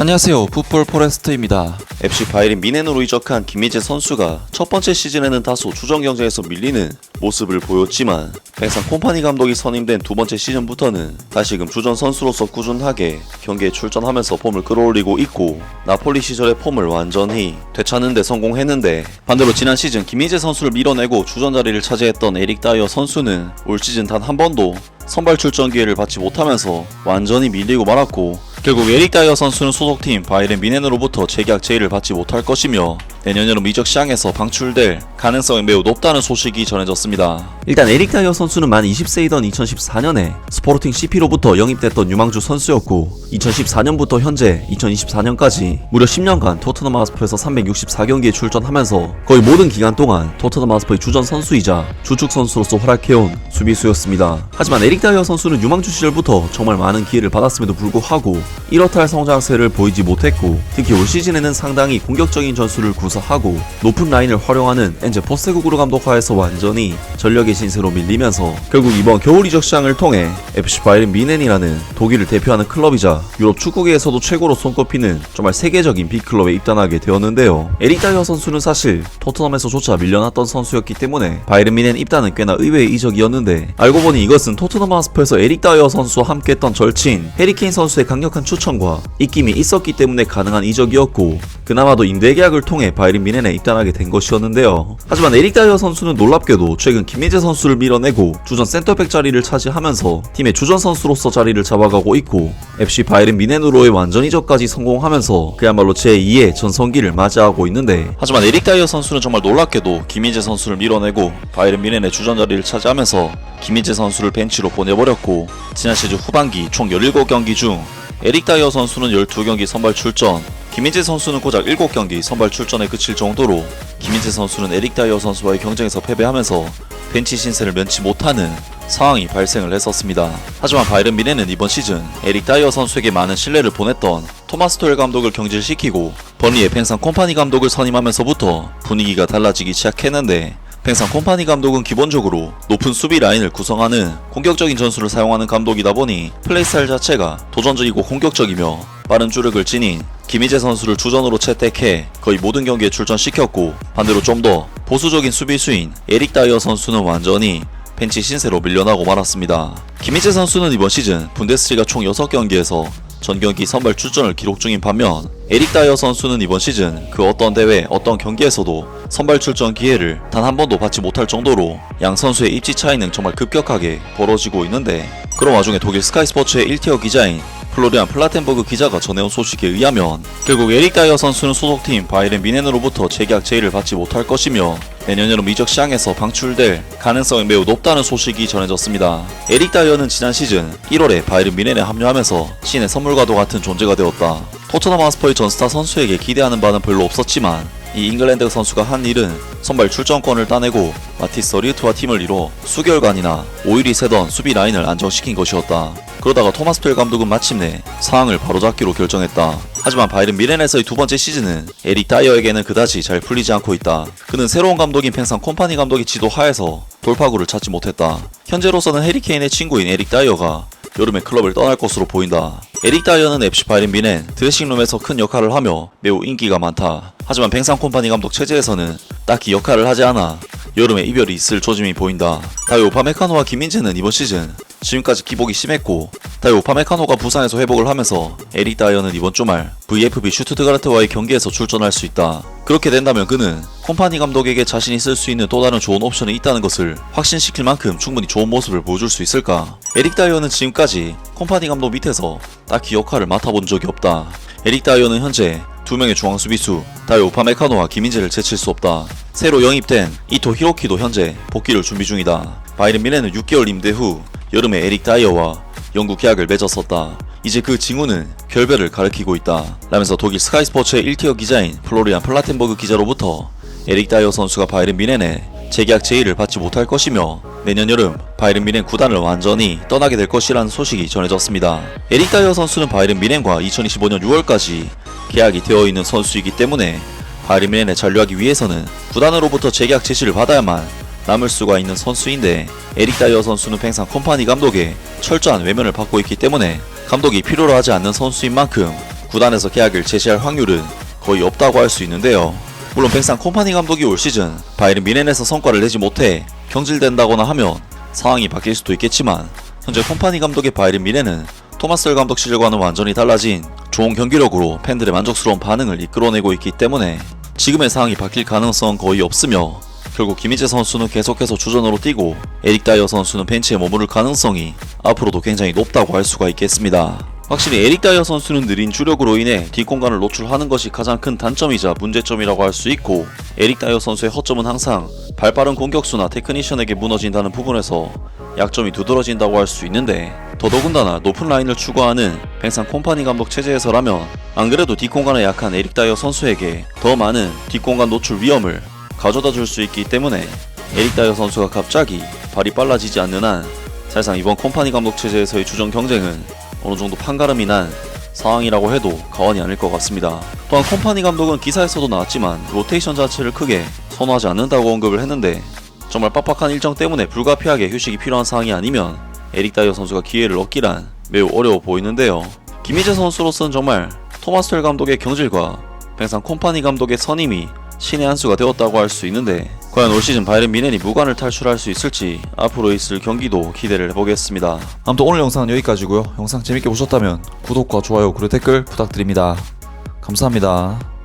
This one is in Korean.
안녕하세요, 풋볼 포레스트입니다. FC 바이에른 뮌헨으로 이적한 김민재 선수가 첫 번째 시즌에는 다소 주전 경쟁에서 밀리는 모습을 보였지만 팽상 콤파니 감독이 선임된 두 번째 시즌부터는 다시금 주전 선수로서 꾸준하게 경기에 출전하면서 폼을 끌어올리고 있고 나폴리 시절의 폼을 완전히 되찾는 데 성공했는데, 반대로 지난 시즌 김민재 선수를 밀어내고 주전 자리를 차지했던 에릭 다이어 선수는 올 시즌 단 한 번도 선발 출전 기회를 받지 못하면서 완전히 밀리고 말았고, 결국 에릭 다이어 선수는 소속팀 바이에른 뮌헨으로부터 재계약 제의를 받지 못할 것이며 내년 여름 이적 시장에서 방출될 가능성이 매우 높다는 소식이 전해졌습니다. 일단 에릭 다이어 선수는 만 20세이던 2014년에 스포르팅 CP로부터 영입됐던 유망주 선수였고 2014년부터 현재 2024년까지 무려 10년간 토트넘 하스퍼에서 364경기에 출전하면서 거의 모든 기간 동안 토트넘 하스퍼의 주전 선수이자 주축 선수로서 활약해온 수비수였습니다. 하지만 에릭 다이어 선수는 유망주 시절부터 정말 많은 기회를 받았음에도 불구하고 이렇다 할 성장세를 보이지 못했고, 특히 올 시즌에는 상당히 공격적인 전술을 구사하고 높은 라인을 활용하는 엔제 포스테코글루 감독 하에서 완전히 전력의 신세로 밀리면서 결국 이번 겨울 이적 시장을 통해 FC 바이에른 뮌헨이라는 독일을 대표하는 클럽이자 유럽 축구계에서도 최고로 손꼽히는 정말 세계적인 빅클럽에 입단하게 되었는데요. 에릭 다이어 선수는 사실 토트넘에서조차 밀려났던 선수였기 때문에 바이에른 뮌헨 입단은 꽤나 의외의 이적이었는데, 알고 보니 이것은 토트넘 하스퍼에서 에릭 다이어 선수와 함께했던 절친 해리 케인 선수의 강력한 추천과 입김이 있었기 때문에 가능한 이적이었고, 그나마도 임대 계약을 통해 바이에른 뮌헨에 입단하게 된 것이었는데요. 하지만 에릭 다이어 선수는 놀랍게도 최근 김민재 선수를 밀어내고 주전 센터백 자리를 차지하면서 팀의 주전 선수로서 자리를 잡아가고 있고 FC 바이에른 뮌헨으로의 완전 이적까지 성공하면서 그야말로 제2의 전성기를 맞이하고 있는데, 하지만 에릭 다이어 선수는 정말 놀랍게도 김민재 선수를 밀어내고 바이에른 뮌헨의 주전 자리를 차지하면서 김민재 선수를 벤치로 보내버렸고, 지난 시즌 후반기 총 17경기 중 에릭 다이어 선수는 12경기 선발 출전, 김민재 선수는 고작 7경기 선발 출전에 그칠 정도로 김민재 선수는 에릭 다이어 선수와의 경쟁에서 패배하면서 벤치 신세를 면치 못하는 상황이 발생을 했었습니다. 하지만 바이에른 뮌헨은 이번 시즌 에릭 다이어 선수에게 많은 신뢰를 보냈던 토마스 토헬 감독을 경질시키고 번리의 팽상 콤파니 감독을 선임하면서부터 분위기가 달라지기 시작했는데, 팽상 콤파니 감독은 기본적으로 높은 수비 라인을 구성하는 공격적인 전술을 사용하는 감독이다 보니 플레이 스타일 자체가 도전적이고 공격적이며 빠른 주력을 지닌 김민재 선수를 주전으로 채택해 거의 모든 경기에 출전시켰고, 반대로 좀 더 보수적인 수비수인 에릭 다이어 선수는 완전히 벤치 신세로 밀려나고 말았습니다. 김민재 선수는 이번 시즌 분데스리가 총 6경기에서 전경기 선발 출전을 기록 중인 반면 에릭 다이어 선수는 이번 시즌 그 어떤 대회 어떤 경기에서도 선발 출전 기회를 단 한 번도 받지 못할 정도로 양 선수의 입지 차이는 정말 급격하게 벌어지고 있는데, 그런 와중에 독일 스카이 스포츠의 1티어 기자인 플로리안 플라텐버그 기자가 전해온 소식에 의하면 결국 에릭 다이어 선수는 소속팀 바이에른 뮌헨으로부터 재계약 제의를 받지 못할 것이며 내년 여름 이적 시장에서 방출될 가능성이 매우 높다는 소식이 전해졌습니다. 에릭 다이어는 지난 시즌 1월에 바이에른 뮌헨에 합류하면서 신의 선물과도 같은 존재가 되었다. 토트넘 하스퍼의 전스타 선수에게 기대하는 바는 별로 없었지만 이 잉글랜드 선수가 한 일은 선발 출전권을 따내고 마티스 어리우트와 팀을 이뤄 수개월간이나 5일이 새던 수비 라인을 안정시킨 것이었다. 그러다가 토마스 토헬 감독은 마침내 상황을 바로잡기로 결정했다. 하지만 바이에른 뮌헨에서의 두 번째 시즌은 에릭 다이어에게는 그다지 잘 풀리지 않고 있다. 그는 새로운 감독인 팽상 콤파니 감독의 지도 하에서 돌파구를 찾지 못했다. 현재로서는 해리 케인의 친구인 에릭 다이어가 여름에 클럽을 떠날 것으로 보인다. 에릭 다이어는 FC 바이에른 뮌헨 드레싱룸에서 큰 역할을 하며 매우 인기가 많다. 하지만 팽상 콤파니 감독 체제에서는 딱히 역할을 하지 않아 여름에 이별이 있을 조짐이 보인다. 다이오 우파메카노와 김민재는 이번 시즌 지금까지 기복이 심했고, 다이오 우파메카노가 부상에서 회복을 하면서 에릭 다이어는 이번 주말 VfB 슈투트가르트와의 경기에서 출전할 수 있다. 그렇게 된다면 그는 콤파니 감독에게 자신이 쓸 수 있는 또 다른 좋은 옵션이 있다는 것을 확신시킬 만큼 충분히 좋은 모습을 보여줄 수 있을까? 에릭 다이어는 지금까지 콤파니 감독 밑에서 딱히 역할을 맡아본 적이 없다. 에릭 다이어는 현재 두 명의 중앙 수비수 다이오 우파메카노와 김민재를 제칠 수 없다. 새로 영입된 이토 히로키도 현재 복귀를 준비 중이다. 바이에른 뮌헨은 6개월 임대 후 여름에 에릭 다이어와 영구 계약을 맺었었다. 이제 그 징후는 결별을 가리키고 있다 라면서 독일 스카이 스포츠의 1티어 기자인 플로리안 플라텐버그 기자로부터 에릭 다이어 선수가 바이에른 뮌헨에 재계약 제의를 받지 못할 것이며 내년 여름 바이에른 뮌헨 구단을 완전히 떠나게 될 것이라는 소식이 전해졌습니다. 에릭 다이어 선수는 바이에른 뮌헨과 2025년 6월까지 계약이 되어 있는 선수이기 때문에 바이에른 뮌헨에 잔류하기 위해서는 구단으로부터 재계약 제시를 받아야만 남을 수가 있는 선수인데, 에릭 다이어 선수는 팽상 콤파니 감독의 철저한 외면을 받고 있기 때문에 감독이 필요로 하지 않는 선수인 만큼 구단에서 계약을 재시할 확률은 거의 없다고 할 수 있는데요. 물론 뱅상 콤파니 감독이 올 시즌 바이에른 뮌헨에서 성과를 내지 못해 경질된다거나 하면 상황이 바뀔 수도 있겠지만, 현재 콤파니 감독의 바이에른 뮌헨은 토마스 헬 감독 시절과는 완전히 달라진 좋은 경기력으로 팬들의 만족스러운 반응을 이끌어내고 있기 때문에 지금의 상황이 바뀔 가능성은 거의 없으며, 결국 김희재 선수는 계속해서 주전으로 뛰고 에릭 다이어 선수는 벤치에 머무를 가능성이 앞으로도 굉장히 높다고 할 수가 있겠습니다. 확실히 에릭 다이어 선수는 느린 주력으로 인해 뒷공간을 노출하는 것이 가장 큰 단점이자 문제점이라고 할 수 있고, 에릭 다이어 선수의 허점은 항상 발빠른 공격수나 테크니션에게 무너진다는 부분에서 약점이 두드러진다고 할 수 있는데, 더더군다나 높은 라인을 추구하는 뱅상 콤파니 감독 체제에서라면 안 그래도 뒷공간에 약한 에릭 다이어 선수에게 더 많은 뒷공간 노출 위험을 가져다 줄 수 있기 때문에, 에릭 다이어 선수가 갑자기 발이 빨라지지 않는 한 사실상 이번 콤파니 감독 체제에서의 주전 경쟁은 어느 정도 판가름이 난 상황이라고 해도 과언이 아닐 것 같습니다. 또한 콤파니 감독은 기사에서도 나왔지만 로테이션 자체를 크게 선호하지 않는다고 언급을 했는데, 정말 빡빡한 일정 때문에 불가피하게 휴식이 필요한 상황이 아니면 에릭 다이어 선수가 기회를 얻기란 매우 어려워 보이는데요. 김희재 선수로서는 정말 토마스 헬 감독의 경질과 뱅상 콤파니 감독의 선임이 신의 한 수가 되었다고 할 수 있는데, 과연 올 시즌 바이에른 뮌헨이 무관을 탈출할 수 있을지 앞으로 있을 경기도 기대를 해보겠습니다. 아무튼 오늘 영상은 여기까지고요. 영상 재밌게 보셨다면 구독과 좋아요 그리고 댓글 부탁드립니다. 감사합니다.